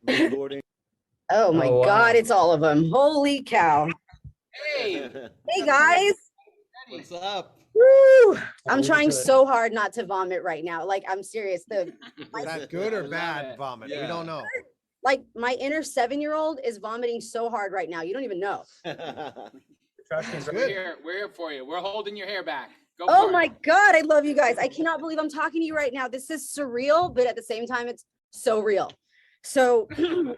Recording. Oh my Oh, God, wow. it's all of them. Holy cow. Hey, Hey guys. what's up? Woo! I'm Over trying to the- so hard not to vomit right now. Like, I'm serious. Is that good I or love bad it. vomit? We Yeah. don't know. like my inner 7-year-old is vomiting so hard right now. You don't even know. The trash can's Good. We're here. We're here for you. We're holding your hair back. Go Oh for my it. God, I love you guys. I cannot believe I'm talking to you right now. This is surreal, but at the same time, it's so real. So,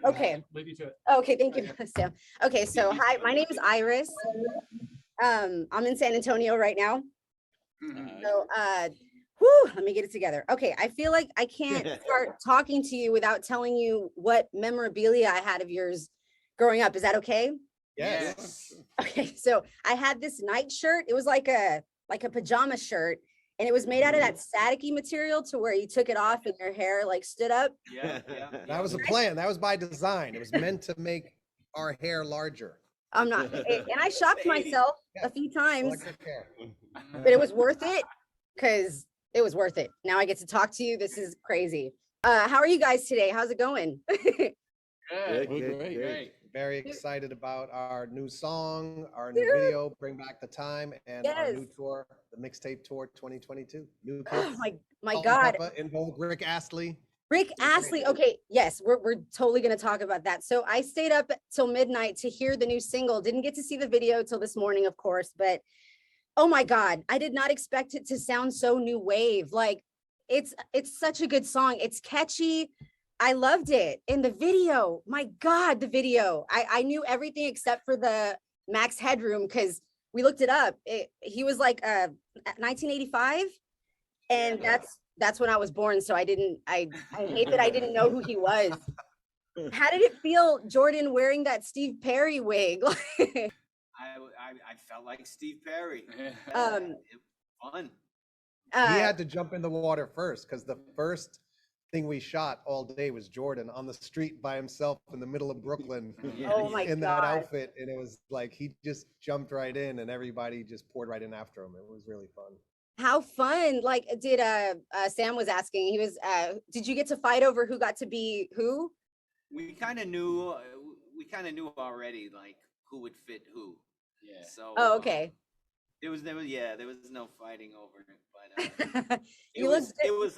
okay. Leave you to it. Okay, thank you, Sam. Okay, so hi, my name is Iris. I'm in San Antonio right now. Mhm. So, whew, let me get it together. Okay, I feel like I can't start talking to you without telling you what memorabilia I had of yours growing up. Is that okay? Yes. Okay, so I had this night shirt. It was like a pajama shirt, and it was made out of that staticky material to where you took it off and your hair like stood up. Yeah, yeah. That was a plan. That was by design. It was meant to make our hair larger. I'm not, and I shocked myself a few times, Electric hair. but it was worth it because it was worth it. Now I get to talk to you. This is crazy. How are you guys today? How's it going? Good. Good, Great. good. Very excited about our new song, our new video, Bring Back the Time, and our new Yes. tour, the Mixtape Tour 2022. New Oh kids. my Salt and God. Pepper, In Vogue, Rick Astley. Rick Astley. Okay, yes, we're totally gonna talk about that. So I stayed up till midnight to hear the new single. Didn't get to see the video till this morning, of course, but oh my God, I did not expect it to sound so new wave. Like it's such a good song. It's catchy. I loved it. In the video, my God, the video. I knew everything except for the Max Headroom because we looked it up. He was like 1985, and that's when I was born. So I hate that I didn't know who he was. How did it feel, Jordan, wearing that Steve Perry wig? I felt like Steve Perry. Um, It was fun. He had to jump in the water first because the first thing we shot all day was Jordan on the street by himself in the middle of Brooklyn Oh my in that God. outfit. And it was like he just jumped right in and everybody just poured right in after him. It was really fun. How fun. Like did Sam was asking, he was did you get to fight over who got to be who? We kind of knew. We kind of knew already, like who would fit who. Yeah. So. Oh, okay. There was no fighting over it, but You looked it was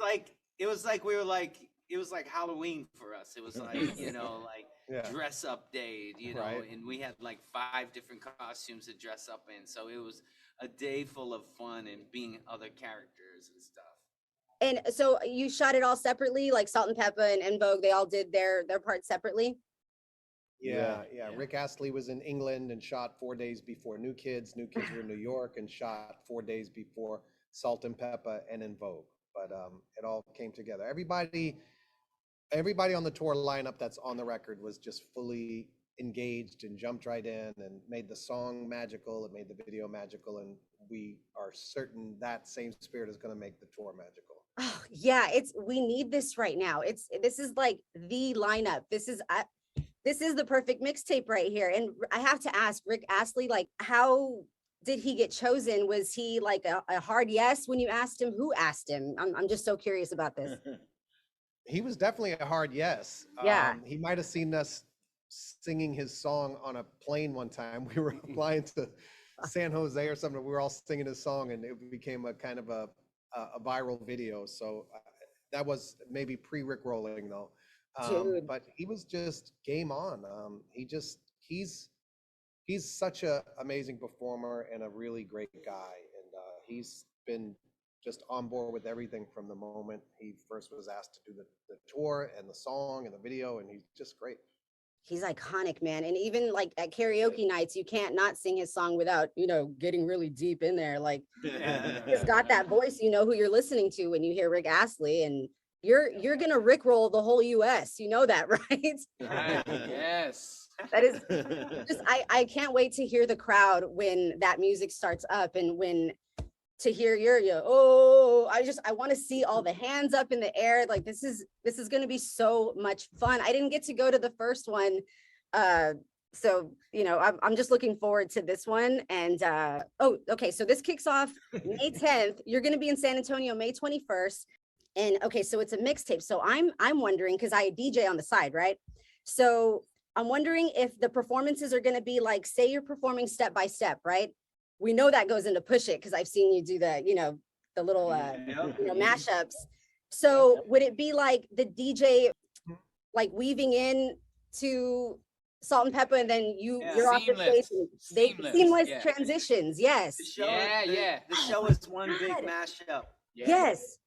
like we were like it was like Halloween for us. It was like like Yeah. dress up day, Right. and we had like 5 different costumes to dress up in. So it was a day full of fun and being other characters and stuff. And so you shot it all separately, like Salt and Pepper and En Vogue, they all did their part separately. Yeah. Yeah. Rick Astley was in England and shot 4 days before New Kids. New Kids were in New York and shot 4 days before Salt and Pepper and In Vogue. But it all came together. Everybody on the tour lineup that's on the record was just fully engaged and jumped right in and made the song magical. It made the video magical, and we are certain that same spirit is going to make the tour magical. Oh, yeah, we need this right now. This is like the lineup. This is the perfect mixtape right here. And I have to ask Rick Astley, like, how did he get chosen? Was he like a hard yes when you asked him? Who asked him? I'm just so curious about this. He was definitely a hard yes. Yeah. He might have seen us singing his song on a plane one time. We were flying to San Jose or something. We were all singing his song, and it became a kind of a viral video. So that was maybe pre-Rick rolling though. Dude. But he was just game on. He's such a amazing performer and a really great guy. And he's been just on board with everything from the moment he first was asked to do the tour and the song and the video. And he's just great. He's iconic, man. And even like at karaoke nights, you can't not sing his song without, getting really deep in there. Like he's got that voice, you know who you're listening to when you hear Rick Astley, and you're gonna Rickroll the whole US. You know that, right? Yes. That is just I can't wait to hear the crowd when that music starts up, and when to hear your I want to see all the hands up in the air. Like this is going to be so much fun. I didn't get to go to the first one, so I'm just looking forward to this one. And okay, so this kicks off May 10th. You're going to be in San Antonio May 21st, and okay, so it's a mixtape. So I'm wondering, because I DJ on the side, right? So I'm wondering if the performances are gonna be like, say you're performing step by step, right? We know that goes into Push It, because I've seen you do the, the little, mashups. So would it be like the DJ, like weaving in to Salt and Pepper, and then you're off the stage? Seamless. and Seamless, Seamless yeah. transitions, yes. The show, Yeah, yeah. The show is one big God. mashup. Yes.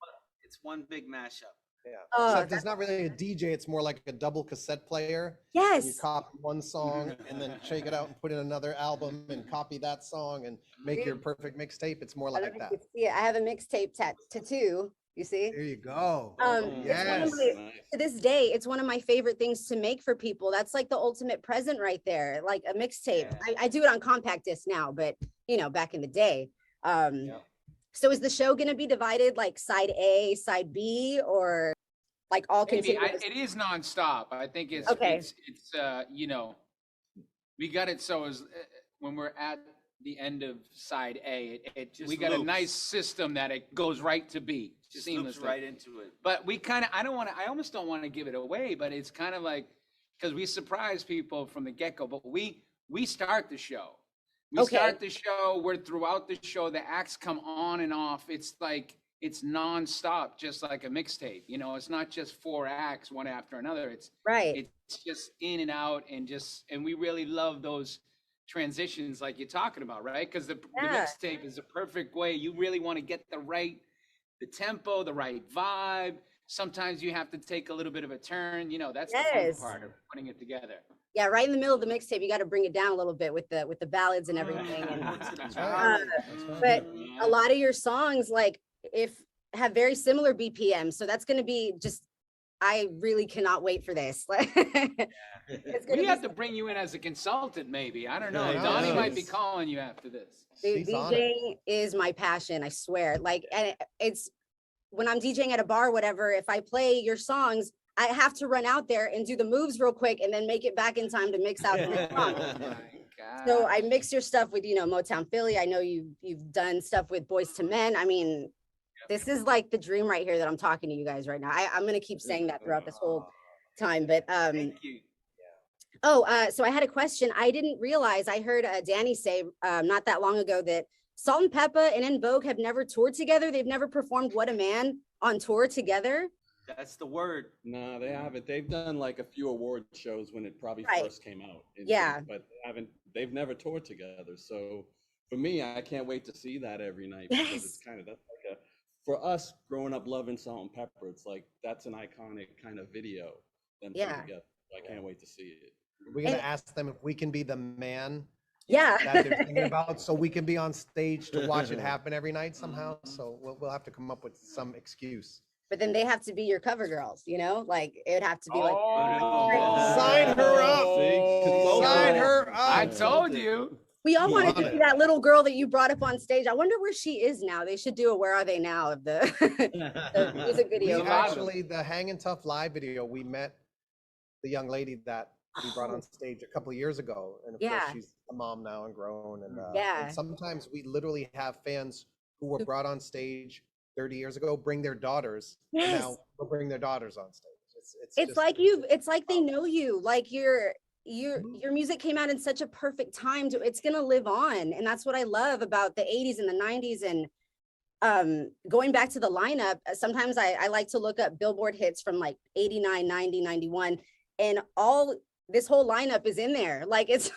It's one big mashup. Yeah. Oh, Except it's not really a DJ, it's more like a double cassette player. And you Yes. copy one song and then shake it out and put in another album and copy that song and make your perfect mixtape. It's more I don't know like if that. you can see it. I have a mixtape tattoo, you see? There you go. It's one of Yes. my- to this day, it's one of my favorite things to make for people. That's like the ultimate present right there, like a mixtape. I do it on compact disc now, but back in the day. So is the show gonna be divided like side A, side B, or like all Maybe continuous? it is nonstop. I think it's Okay. it's we got it so as when we're at the end of side A, Just we got a loops. nice system that it goes right to B Just loops seamlessly. right into it. But we kind of, I almost don't want to give it away, but it's kind of like, because we surprise people from the get-go, but we start the show. We Okay. start the show, we're throughout the show, the acts come on and off. It's like, it's nonstop, just like a mixtape. It's not just 4 acts, one after another. Right. It's just in and out, and we really love those transitions like you're talking about, right? Because the Yeah. mixtape is a perfect way. You really want to get the tempo, the right vibe. Sometimes you have to take a little bit of a turn. That's the Yes. fun part of putting it together. Yeah, right in the middle of the mixtape, you got to bring it down a little bit with the ballads and everything. That's Uh, right. but a lot of your songs have very similar BPM, so that's going to be just. I really cannot wait for this. It's gonna We be have to bring you in as a consultant, maybe. I don't know. I know. Donnie might be Yes. calling you after this. Dude, She's on it. DJing is my passion, I swear. And it's when I'm DJing at a bar, whatever, if I play your songs, I have to run out there and do the moves real quick and then make it back in time to mix out the next song. God. So I mix your stuff with, Motown Philly. I know you've done stuff with Boys to Men. I mean, this is like the dream right here that I'm talking to you guys right now. I'm gonna keep saying that throughout this whole time. But Thank you. so I had a question. I didn't realize, I heard Danny say not that long ago that Salt and Peppa and En Vogue have never toured together. They've never performed What a Man on tour together. That's the word. No, they haven't. They've done like a few award shows when it probably Right. first came out. Yeah. But they've never toured together. So for me, I can't wait to see that every night because Yes. it's kind of that's like for us growing up loving Salt and Pepper, it's like that's an iconic kind of video. Them two Yeah. together. I can't wait to see it. We're gonna And- ask them if we can be the man Yeah. that they're thinking about, so we can be on stage to watch it happen every night somehow. So we'll have to come up with some excuse. But then they have to be your cover girls, like it would have to be like. Oh. Sign her up. See? Sign her I up. told you. We all wanted to Love be it. that little girl that you brought up on stage. I wonder where she is now. They should do a Where Are They Now of the, the music We video. lot of actually, the Hangin' Tough live video, we met the young lady that we brought on stage a couple of years ago. And of Yeah. course, she's a mom now and grown. And, Yeah. and sometimes we literally have fans who were brought on stage 30 years ago, bring their daughters. And Yes. now we'll bring their daughters on stage. It's It's just- like it's like they know you, like your music came out in such a perfect time it's gonna live on. And that's what I love about the 80s and the 90s. And going back to the lineup, sometimes I like to look up Billboard hits from like 89, 90, 91, and this whole lineup is in there. Like it's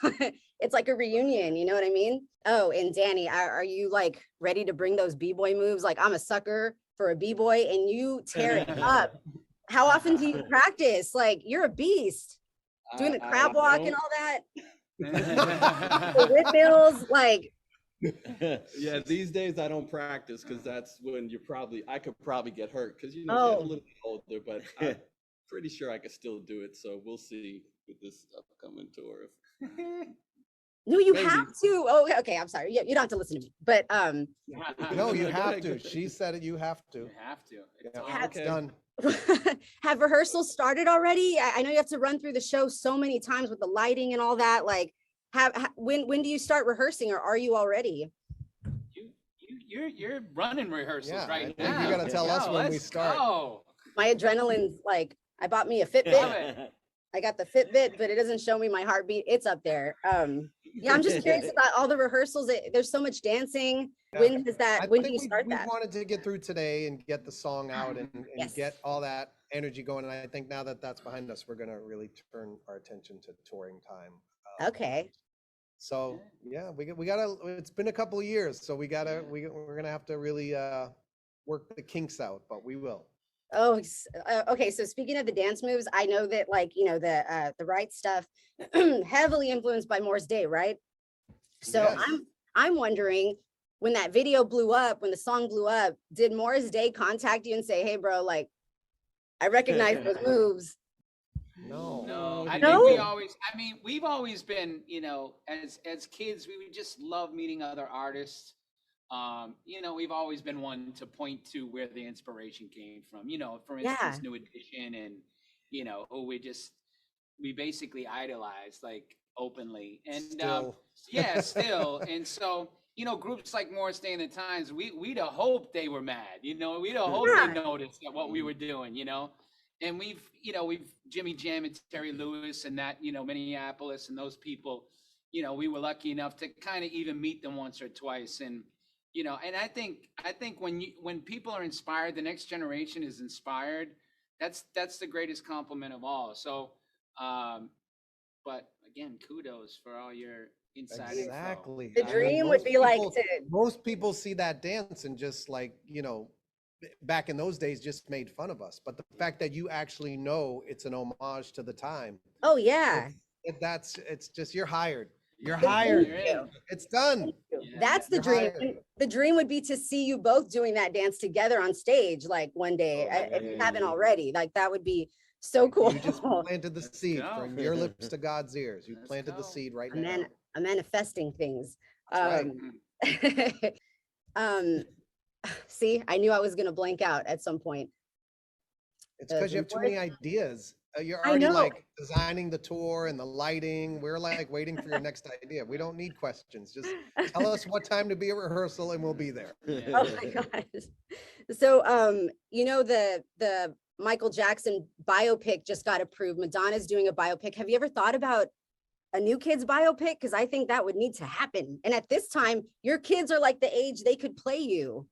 it's like a reunion, you know what I mean? Oh, and Danny, are you like ready to bring those b-boy moves? Like I'm a sucker for a b-boy and you tear it up. How often do you practice? Like you're a beast. Doing the crab walk and all that, the windmills, like Yeah, these days I don't practice because that's when I could probably get hurt because get a Oh. little bit older, but I'm pretty sure I could still do it. So we'll see with this upcoming tour. no, you Maybe. have to. Oh, okay. I'm sorry. You don't have to listen to me, but No, you Go have ahead, to. go ahead. She said it, you have to. You have to. It's Yeah, all- it's done. have rehearsals started already? I know you have to run through the show so many times with the lighting and all that. Like, when do you start rehearsing, or are you already? You're running rehearsals Yeah, I right think you now. gotta tell us when we let's start. go. My adrenaline's like, I bought me a Fitbit. Love it. I got the Fitbit, but it doesn't show me my heartbeat. It's up there. Yeah, I'm just curious about all the rehearsals. There's so much dancing. Yeah. When does that, I when do think you start we that? wanted to get through today and get the song out and Yes. get all that energy going. And I think now that that's behind us, we're gonna really turn our attention to touring time. Okay. So yeah, we gotta. It's been a couple of years, so we're gonna have to really work the kinks out, but we will. Oh, okay. So speaking of the dance moves, I know that like, you know, the right stuff heavily influenced by Morris Day, right? So Yes. I'm wondering when that video blew up, when the song blew up, did Morris Day contact you and say, hey, bro, like, I recognize those moves? No. No, I No? think we've always been, you know, as kids, we would just love meeting other artists. You know, we've always been one to point to where the inspiration came from. You know, for instance, Yeah. New Edition, and you know, who we basically idolize like openly, and Still. yeah, still, and so. You know, groups like Morris Day and the Times, we'd have hoped they were mad. You know, we'd have hoped Yeah. they noticed that what we were doing. You know, and we've Jimmy Jam and Terry Lewis and that, you know, Minneapolis and those people, you know, we were lucky enough to kind of even meet them once or twice. And, you know, and I think when people are inspired, the next generation is inspired. That's the greatest compliment of all. So, but again, kudos for all your inside info. Exactly. The I mean, dream would most be like people- to, Most people see that dance and just like, you know, back in those days just made fun of us. But the fact that you actually know it's an homage to the time, oh yeah. it's just, you're hired. You're Thank hired. You're in. It's done. Yeah. That's the You're dream. hired. And the dream would be to see you both doing that dance together on stage, like one day, Oh, if you yeah. haven't already. Like that would be so cool. You just planted the Let's seed go. from your lips to God's ears. You Let's planted the go. seed right I'm, now. I'm manifesting things. That's right. Um, see, I knew I was gonna blank out at some point. It's because you have too many ideas. You're I already know. like designing the tour and the lighting. We're like waiting for your next idea. We don't need questions. Just tell us what time to be at rehearsal and we'll be there. Oh my gosh. So, you know, the Michael Jackson biopic just got approved. Madonna's doing a biopic. Have you ever thought about a New Kids biopic? Because I think that would need to happen. And at this time, your kids are like the age they could play you.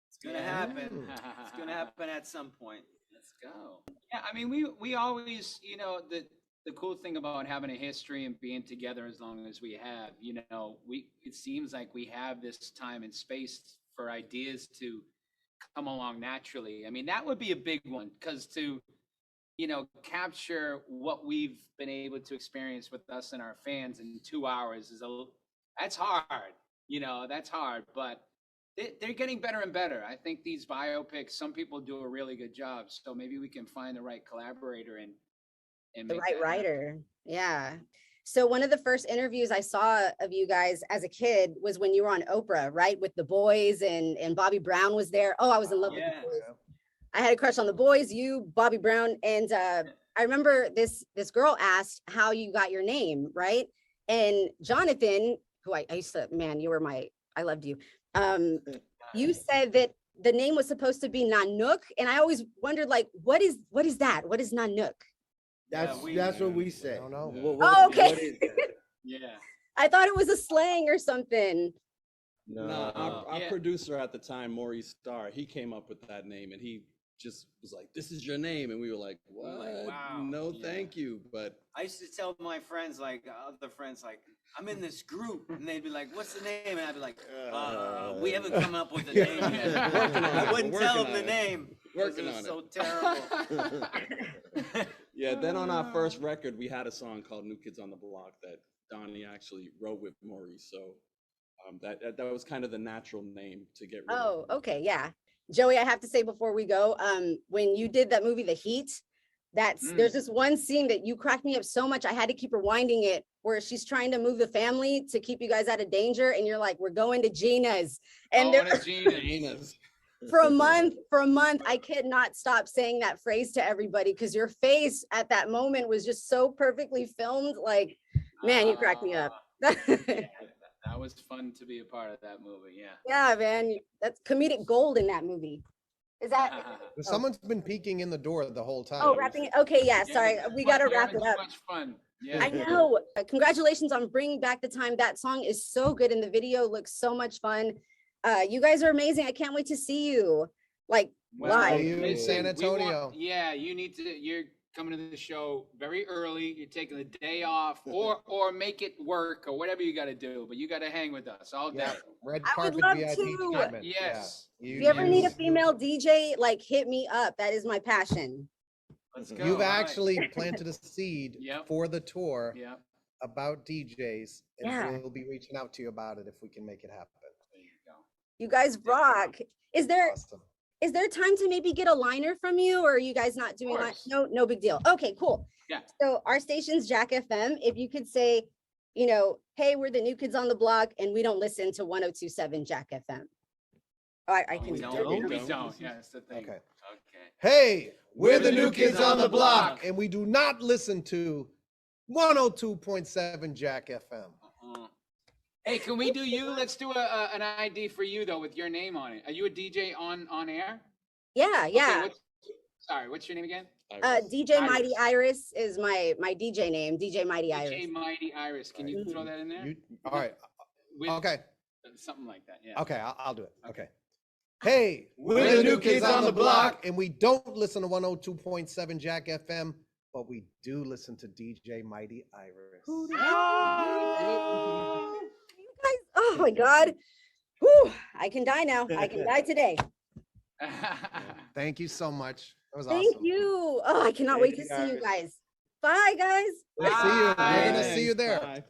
It's gonna happen. It's gonna happen at some point. Let's go. Yeah, I mean, we always, you know, the cool thing about having a history and being together as long as we have, you know, it seems like we have this time and space for ideas to come along naturally. I mean, that would be a big one, because to, you know, capture what we've been able to experience with us and our fans in 2 hours that's hard. You know, that's hard, but they're getting better and better. I think these biopics, some people do a really good job. So maybe we can find the right collaborator and The make right that happen. writer. Yeah. So one of the first interviews I saw of you guys as a kid was when you were on Oprah, right? With the boys and Bobby Brown was there. Oh, I was in love with Yeah. the boys. I had a crush on the boys, you, Bobby Brown. And I remember this girl asked how you got your name, right? And Jonathan, who I used to, man, I loved you. You said that the name was supposed to be Nanook. And I always wondered, like, what is that? What is Nanook? That's what we I say. don't know. Oh, okay. What is that? Yeah. I thought it was a slang or something. No, No. our Yeah. producer at the time, Maurice Starr, he came up with that name, and he just was like, "This is your name," and we were like, were "What? like, wow. No, Yeah. thank you." But I used to tell my friends, like other friends, like I'm in this group, and they'd be like, "What's the name?" And I'd be like, "We haven't come up with a name yet." Working on I it, wouldn't working tell on them the it. name. 'Cause Working it was on so terrible. yeah, then on our first record, we had a song called "New Kids on the Block" that Donnie actually wrote with Maurice. So that was kind of the natural name to get rid Oh, of. okay, yeah. Joey, I have to say before we go, when you did that movie, The Heat, there's this one scene that you cracked me up so much, I had to keep rewinding it, where she's trying to move the family to keep you guys out of danger, and you're like, we're going to Gina's. And Oh, there, Gina. Gina's. for a month, I could not stop saying that phrase to everybody, because your face at that moment was just so perfectly filmed. Like, man, you cracked me up. That was fun to be a part of that movie. Yeah. Yeah, man, that's comedic gold in that movie. Is that, Someone's been peeking in the door the whole time. oh, wrapping it? Okay, yeah, sorry. We gotta We're wrap having it too up. much fun. Yeah. I know. Congratulations on bringing back the time. That song is so good and the video looks so much fun. You guys are amazing. I can't wait to see you like Well, live. See you in listen, San we Antonio. yeah, you're coming to the show very early. You're taking the day off or make it work or whatever you got to do, but you got to hang with us all day. Yeah, red I would carpet love VIP to. treatment. Yes. Yeah. If you ever need a Yes. female DJ, like hit me up. That is my passion. Let's go. You've All right. actually planted a seed Yep. for the tour Yeah. about DJs, and Yeah. we'll be reaching out to you about it if we can make it happen. There you go. You guys rock. Is there Awesome. time to maybe get a liner from you, or are you guys not doing that? course. No big deal. Okay, cool. Yeah. So our station's Jack FM. If you could say, you know, hey, we're the new kids on the block and we don't listen to 102.7 Jack FM. I can We do don't. it. We don't. Yeah, that's the thing. Okay. Okay. Hey, we're the new kids on the block, and we do not listen to 102.7 Jack FM. Uh-uh. Hey, can we do you? Let's do an ID for you though with your name on it. Are you a DJ on air? Yeah, yeah. Okay, sorry, what's your name again? DJ Iris. Mighty Iris is my DJ name. DJ Mighty Iris. DJ Mighty Iris. Can you throw that in there? All right. With Okay. something like that. Yeah. Okay. I'll do it. Okay. Hey, We're the new kids on the block. and we don't listen to 102.7 Jack FM, but we do listen to DJ Mighty Iris. You guys, oh my God. Whew, I can die now. I can die today. Thank you so much. That was Thank awesome. you. Oh, I cannot wait to Thank see you, you Iris. guys. Bye, guys. We'll see you. We're Bye. gonna see you there. Bye.